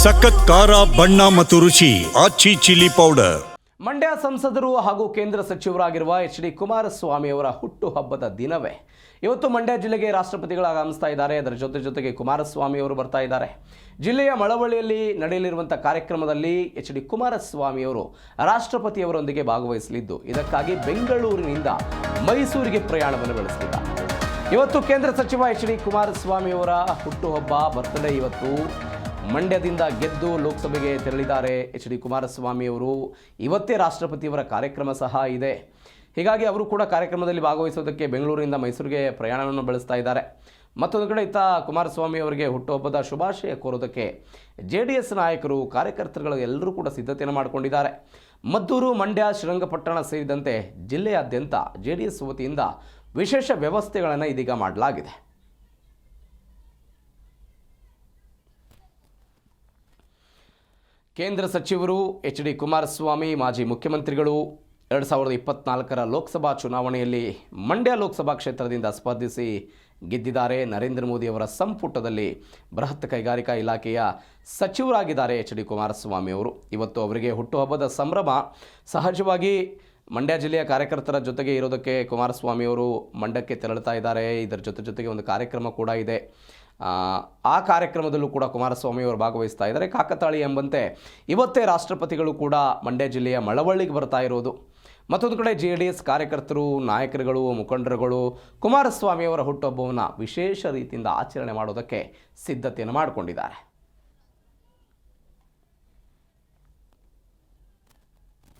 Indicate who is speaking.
Speaker 1: ಸಖತ್ ಖಾರ ಬಣ್ಣ ಮತ್ತು ರುಚಿ ಆಚಿ ಚಿಲ್ಲಿ ಪೌಡರ್.
Speaker 2: ಮಂಡ್ಯ ಸಂಸದರು ಹಾಗೂ ಕೇಂದ್ರ ಸಚಿವರಾಗಿರುವ ಎಚ್ ಡಿ ಕುಮಾರಸ್ವಾಮಿ ಅವರ ಹುಟ್ಟುಹಬ್ಬದ ದಿನವೇ ಇವತ್ತು ಮಂಡ್ಯ ಜಿಲ್ಲೆಗೆ ರಾಷ್ಟ್ರಪತಿಗಳು ಆಗಮಿಸ್ತಾ ಇದ್ದಾರೆ. ಅದರ ಜೊತೆಗೆ ಕುಮಾರಸ್ವಾಮಿ ಅವರು ಬರ್ತಾ ಇದ್ದಾರೆ. ಜಿಲ್ಲೆಯ ಮಳವಳ್ಳಿಯಲ್ಲಿ ನಡೆಯಲಿರುವಂಥ ಕಾರ್ಯಕ್ರಮದಲ್ಲಿ ಎಚ್ ಡಿ ಕುಮಾರಸ್ವಾಮಿ ಅವರು ರಾಷ್ಟ್ರಪತಿಯವರೊಂದಿಗೆ ಭಾಗವಹಿಸಲಿದ್ದು, ಇದಕ್ಕಾಗಿ ಬೆಂಗಳೂರಿನಿಂದ ಮೈಸೂರಿಗೆ ಪ್ರಯಾಣವನ್ನು ಬೆಳೆಸಲಿದ್ದಾರೆ. ಇವತ್ತು ಕೇಂದ್ರ ಸಚಿವ ಎಚ್ ಡಿ ಕುಮಾರಸ್ವಾಮಿ ಅವರ ಹುಟ್ಟುಹಬ್ಬ ಬರ್ತ್ಡೇ. ಇವತ್ತು ಮಂಡ್ಯದಿಂದ ಗೆದ್ದು ಲೋಕಸಭೆಗೆ ತೆರಳಿದ್ದಾರೆ ಎಚ್ ಡಿ ಕುಮಾರಸ್ವಾಮಿ ಅವರು. ಇವತ್ತೇ ರಾಷ್ಟ್ರಪತಿಯವರ ಕಾರ್ಯಕ್ರಮ ಸಹ ಇದೆ. ಹೀಗಾಗಿ ಅವರು ಕೂಡ ಕಾರ್ಯಕ್ರಮದಲ್ಲಿ ಭಾಗವಹಿಸೋದಕ್ಕೆ ಬೆಂಗಳೂರಿನಿಂದ ಮೈಸೂರಿಗೆ ಪ್ರಯಾಣವನ್ನು ಬೆಳೆಸ್ತಾ ಇದ್ದಾರೆ. ಮತ್ತೊಂದು ಕಡೆ ಇತ್ತ ಕುಮಾರಸ್ವಾಮಿ ಅವರಿಗೆ ಹುಟ್ಟುಹಬ್ಬದ ಶುಭಾಶಯ ಕೋರೋದಕ್ಕೆ JDS ನಾಯಕರು, ಕಾರ್ಯಕರ್ತರುಗಳು ಎಲ್ಲರೂ ಕೂಡ ಸಿದ್ಧತೆಯನ್ನು ಮಾಡಿಕೊಂಡಿದ್ದಾರೆ. ಮದ್ದೂರು, ಮಂಡ್ಯ, ಶ್ರೀರಂಗಪಟ್ಟಣ ಸೇರಿದಂತೆ ಜಿಲ್ಲೆಯಾದ್ಯಂತ JDS ವತಿಯಿಂದ ವಿಶೇಷ ವ್ಯವಸ್ಥೆಗಳನ್ನು ಇದೀಗ ಮಾಡಲಾಗಿದೆ. ಕೇಂದ್ರ ಸಚಿವರು ಎಚ್ ಡಿ ಕುಮಾರಸ್ವಾಮಿ ಮಾಜಿ ಮುಖ್ಯಮಂತ್ರಿಗಳು 2024ರ ಲೋಕಸಭಾ ಚುನಾವಣೆಯಲ್ಲಿ ಮಂಡ್ಯ ಲೋಕಸಭಾ ಕ್ಷೇತ್ರದಿಂದ ಸ್ಪರ್ಧಿಸಿ ಗೆದ್ದಿದ್ದಾರೆ. ನರೇಂದ್ರ ಮೋದಿ ಅವರ ಸಂಪುಟದಲ್ಲಿ ಬೃಹತ್ ಕೈಗಾರಿಕಾ ಇಲಾಖೆಯ ಸಚಿವರಾಗಿದ್ದಾರೆ ಎಚ್ ಡಿ ಕುಮಾರಸ್ವಾಮಿ ಅವರು. ಇವತ್ತು ಅವರಿಗೆ ಹುಟ್ಟುಹಬ್ಬದ ಸಂಭ್ರಮ. ಸಹಜವಾಗಿ ಮಂಡ್ಯ ಜಿಲ್ಲೆಯ ಕಾರ್ಯಕರ್ತರ ಜೊತೆಗೆ ಇರೋದಕ್ಕೆ ಕುಮಾರಸ್ವಾಮಿ ಅವರು ಮಂಡ್ಯಕ್ಕೆ ತೆರಳುತ್ತಾ ಇದ್ದಾರೆ. ಇದರ ಜೊತೆಗೆ ಒಂದು ಕಾರ್ಯಕ್ರಮ ಕೂಡ ಇದೆ. ಆ ಕಾರ್ಯಕ್ರಮದಲ್ಲೂ ಕೂಡ ಕುಮಾರಸ್ವಾಮಿ ಅವರು ಭಾಗವಹಿಸ್ತಾ ಇದ್ದಾರೆ. ಕಾಕತಾಳಿ ಎಂಬಂತೆ ಇವತ್ತೇ ರಾಷ್ಟ್ರಪತಿಗಳು ಕೂಡ ಮಂಡ್ಯ ಜಿಲ್ಲೆಯ ಮಳವಳ್ಳಿಗೆ ಬರ್ತಾ ಇರೋದು. ಮತ್ತೊಂದು ಕಡೆ JDS ಕಾರ್ಯಕರ್ತರು, ನಾಯಕರುಗಳು, ಮುಖಂಡರುಗಳು ಕುಮಾರಸ್ವಾಮಿ ಅವರ ಹುಟ್ಟುಹಬ್ಬವನ್ನು ವಿಶೇಷ ರೀತಿಯಿಂದ ಆಚರಣೆ ಮಾಡೋದಕ್ಕೆ ಸಿದ್ಧತೆಯನ್ನು ಮಾಡಿಕೊಂಡಿದ್ದಾರೆ.